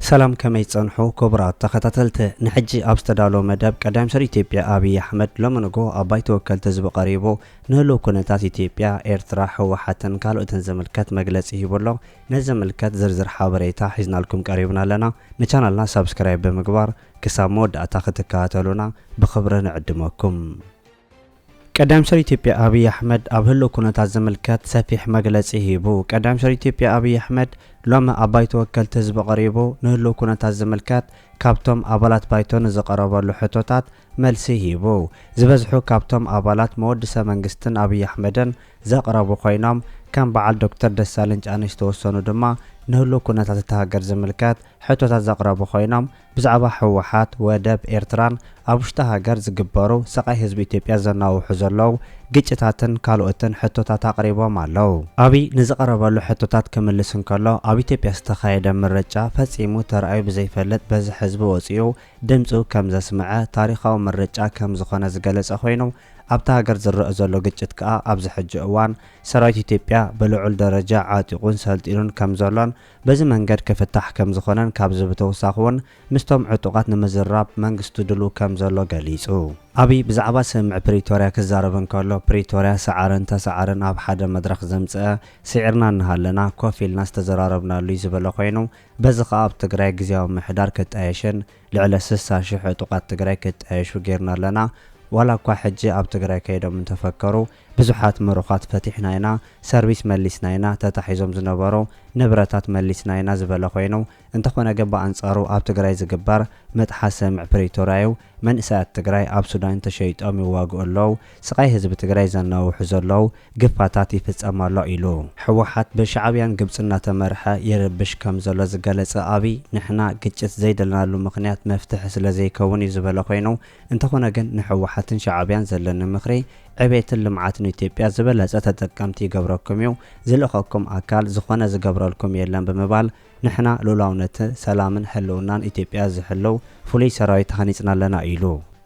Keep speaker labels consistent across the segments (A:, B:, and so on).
A: سلام كما يتصنحو كبرات تختتلت نحجي أبستدالو مدب قدام سر إثيوبيا أبي أحمد لمنغو أباي توكل تزب قريبو نهلو كونتات إثيوبيا إرترا حوحتن كالو تنزملكت مجلس يبولو نزملكت زرزر حابريتا حزنا لكم قريبنا لنا نشانلنا سبسكرايب بمقبار كسامود أتاختكاتلونا بخبرنا نعدمكم قدام سر إثيوبيا أبي أحمد أبهلو كونتات زملكت سفيح مجلس يبو قدام سر إثيوبيا أبي أحمد لما أباي توكل تزب قريبو نهلو كونتات زملكت كابتوم أبالات بايتون زقربوا لحطوتات ملسي هيبو زبزحو كابتوم أبالات مودسة منغستن أبي أحمدن زقربوا خوينام كان بعال دكتور دسالنج أنشتوسونو دما نهلو كونتات تهاجر زملكات حطوتات زقربوا خوينام بزعبا حوحات ودب إرتران أبوشتا هاجر زقبارو سقاي حزب إثيوبيا زناو حزرلو ግጭታትን ካልኦትን ሕቶታት አቅሪቦም አለው አቢ ንዝቀረበሉ ሕቶታት ከመልስን ከሎ አብ ኢትዮጵያ ዝተኻየደ ምርጫ ፈጺሙ ተራእዩ ብዘይፈለጥ በዚ ህዝብ ወጽዩ ድምጹ ከም ዘስምዐ ታሪኻዊ ምርጫ ከም ዝኾነ ዝገለጸ ኮይኑ ኣብታ ሃገር ዝረአ ዘሎ ግጭት ከኣ ኣብዚ ሕጂ እዋን ሰራዊት ኢትዮጵያ በልዑል ደረጃ ዓጢቁን ሰልጢኑን ከም ዘሎን በዚ መንገድ ክፍታሕ ከም ዝኾነን ካብ ዝብተወሳኺ እውን ምስቶም ዕጡቃት ንምዝራብ መንግስቱ ድሉ ከም ዘሎ ገሊጹ አቢ ብዛዕባ ስምዕ ፕሪቶሪያ ክዛረብን ከሎ ፕሪቶሪያ ሰዓርን ተሰዓርን ኣብ ሓደ መድረኽ ዘምጽአ ስዒርና እንሃለና ኮፍ ኢልና ዝተዘራረብናሉ ዝበለ ኮይኑ በዚ ከኣ ኣብ ትግራይ ግዝያዊ ምሕዳር ክጣየሽን ልዕሊ 60,000 ዕጡቃት ትግራይ ክጣየሹ ጌርና ኣለና ዋላ እኳ ሕጂ ኣብ ትግራይ ከይዶም እንተፈከሩ ብዙሓት መሩኻት ፈቲሕና ኢና ሰርቪስ መሊስና ኢና ተታሒዞም ዝነበሩ ንብረታት መሊስና ኢና ዝበለ ኮይኑ እንተኾነ ገባ አንጻሩ ኣብ ትግራይ ዝግበር መጥሓስ ስምዕ ፕሪቶሪያ መንእሰያት ትግራይ ኣብ ሱዳን ተሸይጦም ይዋግኡ ኣለዉ ስቃይ ህዝቢ ትግራይ ዘናውሑ ዘለዉ ግፋታት ይፍጸማሎ ኢሉ ሕወሓት ብሻዕብያን ግብፅና ተመርሐ ይርብሽ ከም ዘሎ ዝገለጸ አቢ ንሕና ግጭት ዘይደልናሉ ምክንያት መፍትሒ ስለ ዘይከውን እዩ ዝበለ ኮይኑ እንተኾነ ግን ንሕወሓትን ሻዕብያን ዘለኒ ምኽሪ ዕቤትን ልምዓትን ኢትዮጵያ ዝበለጸ ተጠቀምቲ ይገብረኩም እዩ ዝልኸኩም አካል ዝኾነ ዝገብረልኩም የለን ብምባል ንሕና ሉላውነት ሰላምን ህልውናን ኢትዮጵያ ዝሕልው ፍሉይ ሰራዊት ሃኒጽና ኣለና ኢሉ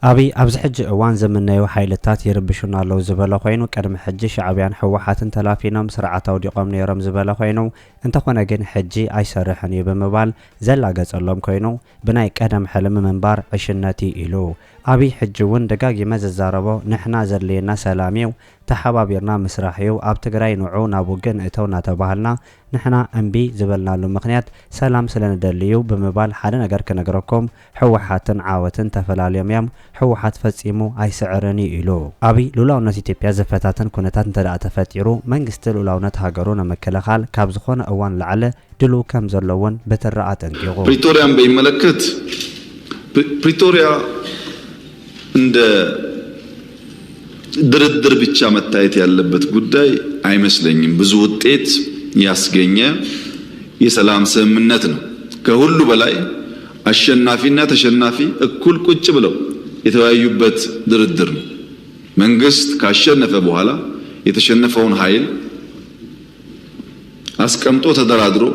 A: አቢ ኣብዚ ሕጂ እዋን ዘመናዊ ሓይልታት ይርብሹና ኣለዉ ዝበለ ኮይኑ ቀድሚ ሕጂ ሻዕብያን ሕወሓትን ተላፊኖም ስርዓት ኣውዲቖም ነይሮም ዝበለ ኮይኑ እንተኾነ ግን ሕጂ ኣይሰርሕን እዩ ብምባል ዘላገጸሎም ኮይኑ ብናይ ቀደም ሕልሚ ምንባር ዕሽነት ኢሉ አቢ ሕጂ እውን ደጋጊመ ዝዛረቦ ንሕና ዘድልየና ሰላም እዩ ተሓባቢርና ምስራሕ እዩ ኣብ ትግራይ ንዑ ናብ ውግን እተው እናተባሃልና ንሕና እምቢ ዝበልናሉ ምክንያት ሰላም ስለንደልዩ ብምባል ሓደ ነገር ክነግረኩም ሕወሓትን ዓወትን ተፈላለዮም እዮም ሕወሓት ፈጺሙ ኣይስዕርን ኢሉ አቢ ሉላውነት ኢትዮጵያ ዘፈታተን ኩነታት እንተደኣ ተፈጢሩ መንግስቲ ሉላውነት ሃገሩ ንምክልኻል ካብ ዝኾነ እዋን ላዕለ ድሉ ከም ዘለውን በተረአ ጠንቂቑ
B: ፕሪቶሪያን በሚመለከት ፕሪቶሪያ እንደ ድርድር ብቻ መታየት ያለበት ጉዳይ አይመስለኝም ብዙ ውጤት ያስገኘ የሰላም ስምምነት ነው ከሁሉ በላይ አሸናፊና ተሸናፊ እኩል ቁጭ ብለው የተወያዩበት ድርድር ነው መንግስት ካሸነፈ በኋላ የተሸነፈውን ኃይል አስቀምጦ ተደራድሮ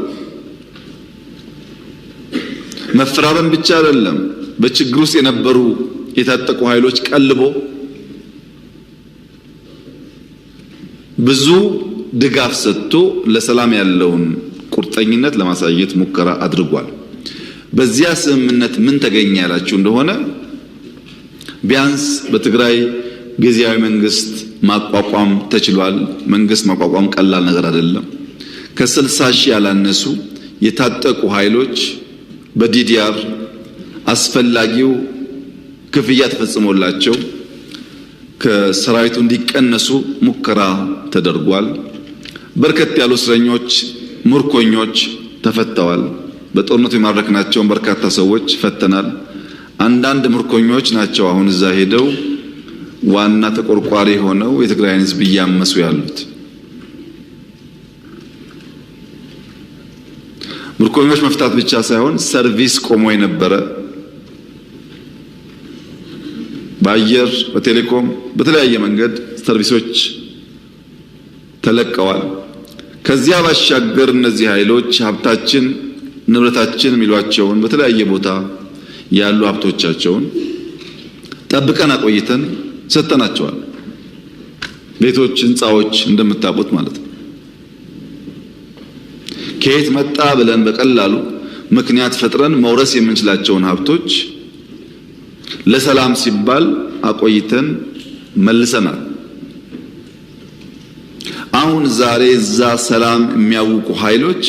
B: መፍራበን ብቻ አይደለም በችግር ውስጥ የነበሩ የታጠቁ ኃይሎች ቀልቦ ብዙ ድጋፍ ሰጥቶ ለሰላም ያለውን ቁርጠኝነት ለማሳየት ሙከራ አድርጓል በዚያ ስምምነት ምን ተገኘ ያላችሁ እንደሆነ ቢያንስ በትግራይ ጊዜያዊ መንግስት ማቋቋም ተችሏል መንግስት ማቋቋም ቀላል ነገር አይደለም ከ60,000 ያላነሱ የታጠቁ ኃይሎች በዲዲአር አስፈላጊው ክፍያ ተፈጽሞላቸው ከሰራዊቱ እንዲቀነሱ ሙከራ ተደርጓል በርከት ያሉ እስረኞች ምርኮኞች ተፈተዋል በጦርነቱ የማረክናቸው በርካታ ሰዎች ፈተናል አንዳንድ ምርኮኞች ናቸው አሁን እዛ ሄደው ዋና ተቆርቋሪ ሆነው የትግራይን ህዝብ ያመሱ ያሉት ምርኮኞች መፍታት ብቻ ሳይሆን ሰርቪስ ቆሞ የነበረ በአየር በቴሌኮም በተለያየ መንገድ ሰርቪሶች ተለቀዋል ከዚያ ባሻገር እነዚህ ኃይሎች ሀብታችን ንብረታችን ሚሏቸውን በተለያየ ቦታ ያሉ ሀብቶቻቸውን ጠብቀን አቆይተን ሰጠናቸዋል ቤቶች ህንጻዎች እንደምታውቁት ማለት ነው ከየት መጣ ብለን በቀላሉ ምክንያት ፈጥረን መውረስ የምንችላቸውን ሀብቶች ለሰላም ሲባል አቆይተን መልሰናል። አሁን ዛሬ እዛ ሰላም የሚያውቁ ኃይሎች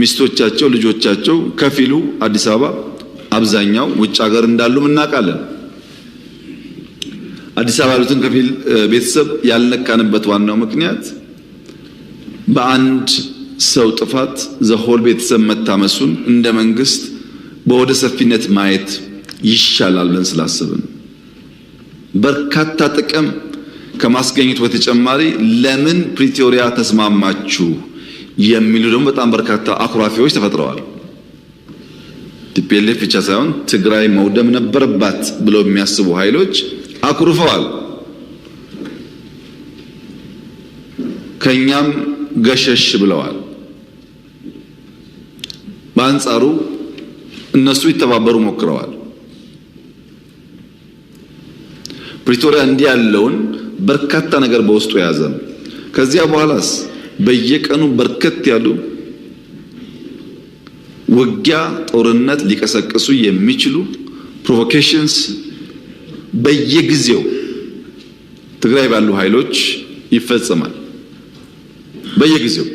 B: ሚስቶቻቸው፣ ልጆቻቸው ከፊሉ አዲስ አበባ፣ አብዛኛው ውጭ ሀገር እንዳሉ እናውቃለን። አዲስ አበባ ያሉትን ከፊል ቤተሰብ ያልነካንበት ዋናው ምክንያት በአንድ ሰው ጥፋት ዘሆል ቤተሰብ መታመሱን እንደ መንግስት በወደ ሰፊነት ማየት ይሻላል ብለን ስላሰብን በርካታ ጥቅም ከማስገኘት በተጨማሪ ለምን ፕሪቶሪያ ተስማማችሁ የሚሉ ደግሞ በጣም በርካታ አኩራፊዎች ተፈጥረዋል። ቲፒኤልኤፍ ብቻ ሳይሆን ትግራይ መውደም ነበረባት ብለው የሚያስቡ ኃይሎች አኩርፈዋል። ከኛም ገሸሽ ብለዋል። በአንጻሩ እነሱ ይተባበሩ ሞክረዋል። ፕሪቶሪያ እንዲህ ያለውን በርካታ ነገር በውስጡ የያዘ ነው። ከዚያ በኋላስ በየቀኑ በርከት ያሉ ውጊያ፣ ጦርነት ሊቀሰቅሱ የሚችሉ ፕሮቮኬሽንስ በየጊዜው ትግራይ ባሉ ኃይሎች ይፈጸማል። በየጊዜው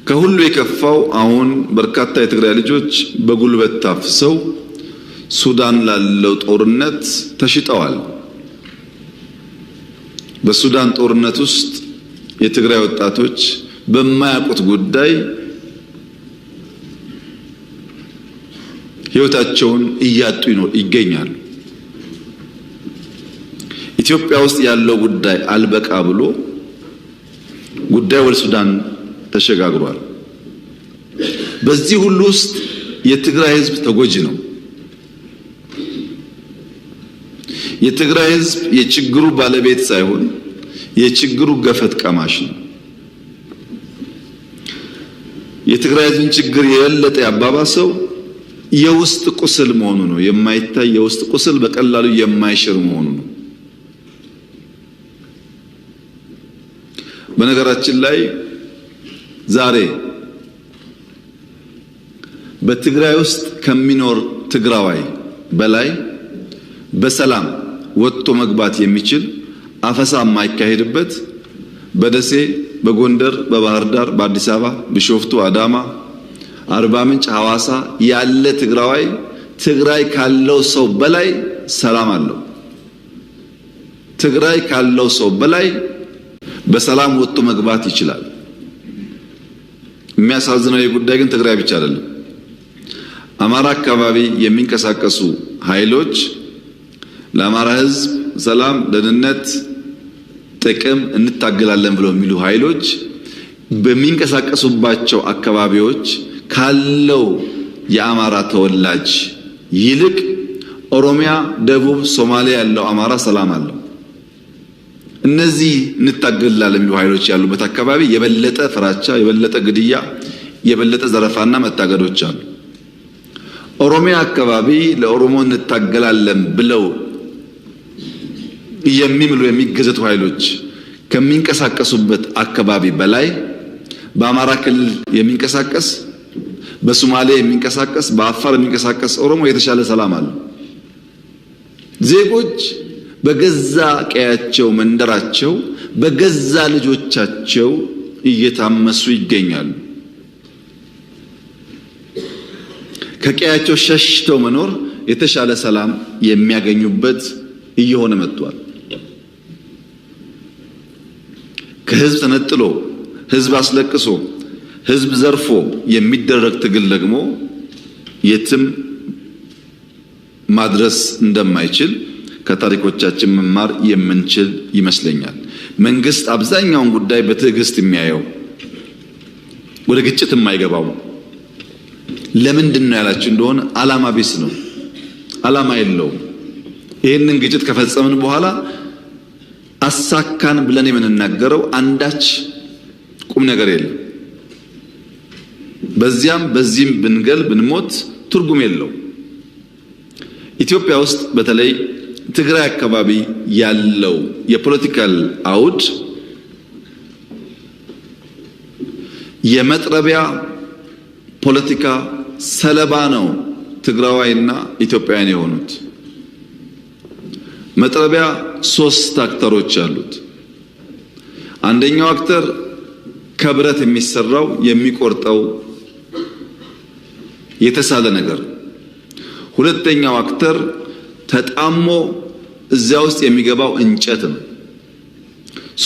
B: ከሁሉ የከፋው አሁን በርካታ የትግራይ ልጆች በጉልበት ታፍሰው ሱዳን ላለው ጦርነት ተሽጠዋል። በሱዳን ጦርነት ውስጥ የትግራይ ወጣቶች በማያውቁት ጉዳይ ሕይወታቸውን እያጡ ይገኛሉ። ኢትዮጵያ ውስጥ ያለው ጉዳይ አልበቃ ብሎ ጉዳይ ወደ ሱዳን ተሸጋግሯል። በዚህ ሁሉ ውስጥ የትግራይ ሕዝብ ተጎጂ ነው። የትግራይ ሕዝብ የችግሩ ባለቤት ሳይሆን የችግሩ ገፈት ቀማሽ ነው። የትግራይ ሕዝብን ችግር የበለጠ ያባባሰው የውስጥ ቁስል መሆኑ ነው። የማይታይ የውስጥ ቁስል በቀላሉ የማይሽር መሆኑ ነው። በነገራችን ላይ ዛሬ በትግራይ ውስጥ ከሚኖር ትግራዋይ በላይ በሰላም ወጥቶ መግባት የሚችል አፈሳ የማይካሄድበት በደሴ፣ በጎንደር፣ በባህር ዳር፣ በአዲስ አበባ፣ ቢሾፍቱ፣ አዳማ፣ አርባ ምንጭ፣ ሐዋሳ ያለ ትግራዋይ ትግራይ ካለው ሰው በላይ ሰላም አለው። ትግራይ ካለው ሰው በላይ በሰላም ወጥቶ መግባት ይችላል። የሚያሳዝነው የጉዳይ ግን ትግራይ ብቻ አይደለም። አማራ አካባቢ የሚንቀሳቀሱ ኃይሎች ለአማራ ሕዝብ ሰላም፣ ደህንነት፣ ጥቅም እንታገላለን ብለው የሚሉ ኃይሎች በሚንቀሳቀሱባቸው አካባቢዎች ካለው የአማራ ተወላጅ ይልቅ ኦሮሚያ፣ ደቡብ፣ ሶማሊያ ያለው አማራ ሰላም አለው። እነዚህ እንታገላለን የሚሉ ኃይሎች ያሉበት አካባቢ የበለጠ ፍራቻ፣ የበለጠ ግድያ፣ የበለጠ ዘረፋና መታገዶች አሉ። ኦሮሚያ አካባቢ ለኦሮሞ እንታገላለን ብለው የሚምሉ የሚገዘቱ ኃይሎች ከሚንቀሳቀሱበት አካባቢ በላይ በአማራ ክልል የሚንቀሳቀስ፣ በሶማሌ የሚንቀሳቀስ፣ በአፋር የሚንቀሳቀስ ኦሮሞ የተሻለ ሰላም አለ። ዜጎች በገዛ ቀያቸው መንደራቸው በገዛ ልጆቻቸው እየታመሱ ይገኛሉ። ከቀያቸው ሸሽተው መኖር የተሻለ ሰላም የሚያገኙበት እየሆነ መጥቷል። ከህዝብ ተነጥሎ ህዝብ አስለቅሶ ህዝብ ዘርፎ የሚደረግ ትግል ደግሞ የትም ማድረስ እንደማይችል ከታሪኮቻችን መማር የምንችል ይመስለኛል። መንግስት አብዛኛውን ጉዳይ በትዕግስት የሚያየው ወደ ግጭት የማይገባው ለምንድን ነው ያላችሁ እንደሆነ ዓላማ ቢስ ነው። ዓላማ የለውም። ይህንን ግጭት ከፈጸምን በኋላ አሳካን ብለን የምንናገረው አንዳች ቁም ነገር የለም። በዚያም በዚህም ብንገል ብንሞት ትርጉም የለው። ኢትዮጵያ ውስጥ በተለይ ትግራይ አካባቢ ያለው የፖለቲካል አውድ የመጥረቢያ ፖለቲካ ሰለባ ነው ትግራዋይና ኢትዮጵያውያን የሆኑት። መጥረቢያ 3 አክተሮች አሉት። አንደኛው አክተር ከብረት የሚሰራው የሚቆርጠው የተሳለ ነገር። ሁለተኛው አክተር ተጣሞ እዚያ ውስጥ የሚገባው እንጨት ነው።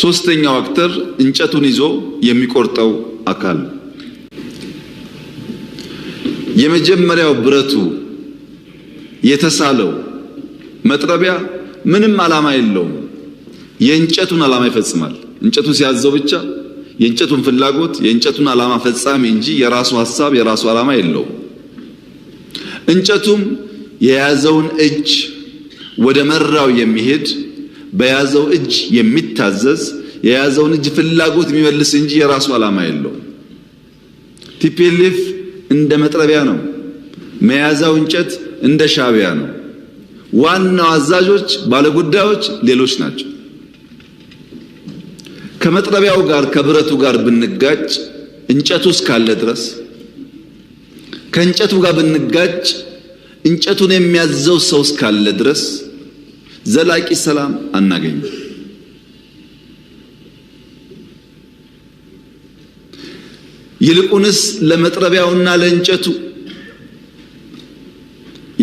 B: ሶስተኛው አክተር እንጨቱን ይዞ የሚቆርጠው አካል። የመጀመሪያው ብረቱ የተሳለው መጥረቢያ ምንም ዓላማ የለውም። የእንጨቱን ዓላማ ይፈጽማል። እንጨቱ ሲያዘው ብቻ የእንጨቱን ፍላጎት የእንጨቱን ዓላማ ፈጻሚ እንጂ የራሱ ሐሳብ የራሱ ዓላማ የለውም። እንጨቱም የያዘውን እጅ ወደ መራው የሚሄድ በያዘው እጅ የሚታዘዝ የያዘውን እጅ ፍላጎት የሚመልስ እንጂ የራሱ ዓላማ የለውም። ቲፒኤልኤፍ እንደ መጥረቢያ ነው። መያዛው እንጨት እንደ ሻዕቢያ ነው። ዋናው አዛዦች ባለጉዳዮች ሌሎች ናቸው። ከመጥረቢያው ጋር ከብረቱ ጋር ብንጋጭ እንጨቱ እስካለ ድረስ ከእንጨቱ ጋር ብንጋጭ እንጨቱን የሚያዘው ሰው እስካለ ድረስ ዘላቂ ሰላም አናገኝም። ይልቁንስ ለመጥረቢያውና ለእንጨቱ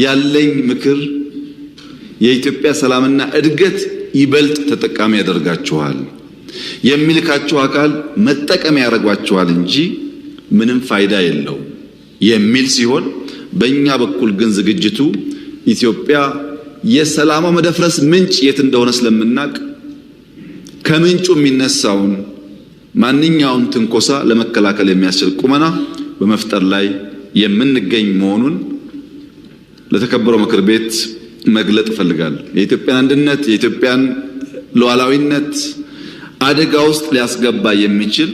B: ያለኝ ምክር የኢትዮጵያ ሰላምና እድገት ይበልጥ ተጠቃሚ ያደርጋችኋል። የሚልካችሁ አካል መጠቀም ያደርጓችኋል እንጂ ምንም ፋይዳ የለው የሚል ሲሆን በእኛ በኩል ግን ዝግጅቱ ኢትዮጵያ የሰላሟ መደፍረስ ምንጭ የት እንደሆነ ስለምናቅ ከምንጩ የሚነሳውን ማንኛውም ትንኮሳ ለመከላከል የሚያስችል ቁመና በመፍጠር ላይ የምንገኝ መሆኑን ለተከበረው ምክር ቤት መግለጥ እፈልጋለሁ። የኢትዮጵያን አንድነት የኢትዮጵያን ሉዓላዊነት አደጋ ውስጥ ሊያስገባ የሚችል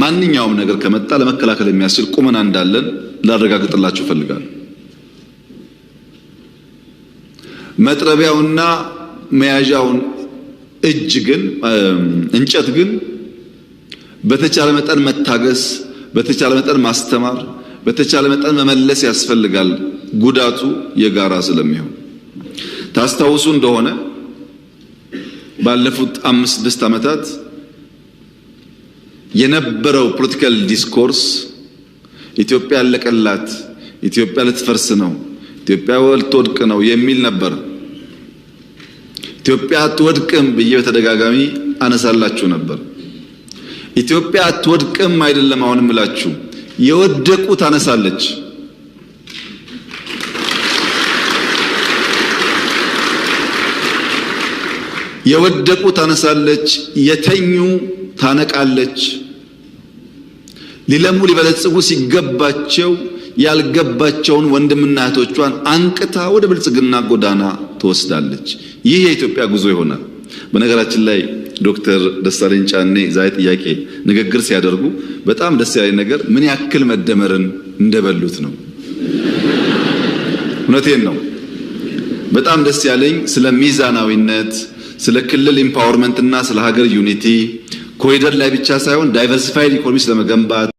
B: ማንኛውም ነገር ከመጣ ለመከላከል የሚያስችል ቁመና እንዳለን ላረጋግጥላችሁ እፈልጋለሁ። መጥረቢያውና መያዣውን እጅ ግን እንጨት ግን በተቻለ መጠን መታገስ፣ በተቻለ መጠን ማስተማር፣ በተቻለ መጠን መመለስ ያስፈልጋል። ጉዳቱ የጋራ ስለሚሆን ታስታውሱ እንደሆነ ባለፉት 5-6 ዓመታት የነበረው ፖለቲካል ዲስኮርስ ኢትዮጵያ ያለቀላት፣ ኢትዮጵያ ልትፈርስ ነው፣ ኢትዮጵያ ልትወድቅ ነው የሚል ነበር። ኢትዮጵያ አትወድቅም ብዬ በተደጋጋሚ አነሳላችሁ ነበር። ኢትዮጵያ አትወድቅም አይደለም አሁንም እላችሁ፣ የወደቁ ታነሳለች። የወደቁ ታነሳለች፣ የተኙ ታነቃለች። ሊለሙ ሊበለጽጉ ሲገባቸው ያልገባቸውን ወንድምና እህቶቿን አንቅታ ወደ ብልጽግና ጎዳና ትወስዳለች። ይህ የኢትዮጵያ ጉዞ ይሆናል። በነገራችን ላይ ዶክተር ደሳለኝ ጫኔ ዛሬ ጥያቄ ንግግር ሲያደርጉ በጣም ደስ ያለኝ ነገር ምን ያክል መደመርን እንደበሉት ነው። እውነቴን ነው። በጣም ደስ ያለኝ ስለ ሚዛናዊነት፣ ስለ ክልል ኢምፓወርመንት እና ስለ ሀገር ዩኒቲ ኮሪደር ላይ ብቻ ሳይሆን ዳይቨርሲፋይድ ኢኮኖሚ ስለመገንባት